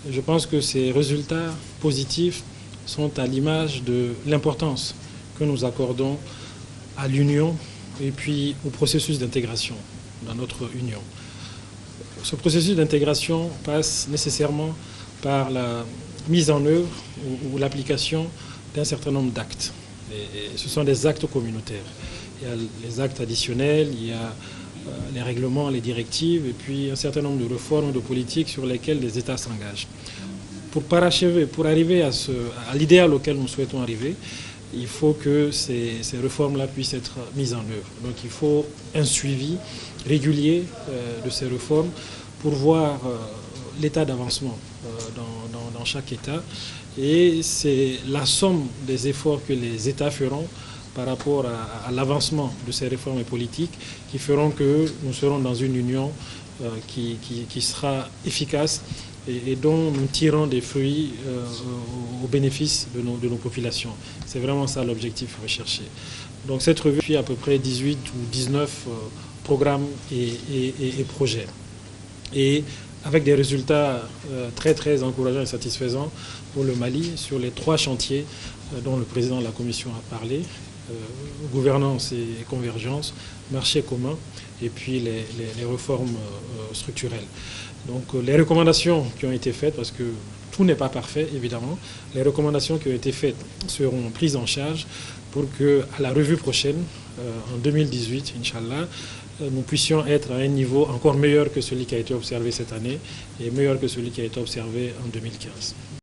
Je pense que ces résultats positifs sont à l'image de l'importance que nous accordons à l'union et puis au processus d'intégration dans notre union. Ce processus d'intégration passe nécessairement par la mise en œuvre ou l'application d'un certain nombre d'actes. Et ce sont des actes communautaires. Il y a les actes additionnels, il y a les règlements, les directives, et puis un certain nombre de réformes, de politiques sur lesquelles les États s'engagent. Pour parachever, pour arriver à l'idéal auquel nous souhaitons arriver, il faut que ces réformes-là puissent être mises en œuvre. Donc il faut un suivi régulier de ces réformes pour voir l'état d'avancement dans chaque État. Et c'est la somme des efforts que les États feront par rapport à l'avancement de ces réformes politiques qui feront que nous serons dans une union qui sera efficace et dont nous tirons des fruits au bénéfice de nos populations. C'est vraiment ça l'objectif recherché. Donc cette revue suit à peu près 18 ou 19 programmes et projets. Et avec des résultats très encourageants et satisfaisants pour le Mali sur les 3 chantiers dont le président de la Commission a parlé, gouvernance et convergence, marché commun et puis les réformes structurelles. Donc les recommandations qui ont été faites, parce que tout n'est pas parfait évidemment, les recommandations qui ont été faites seront prises en charge pour qu'à la revue prochaine, en 2018, Inch'Allah, nous puissions être à un niveau encore meilleur que celui qui a été observé cette année et meilleur que celui qui a été observé en 2015.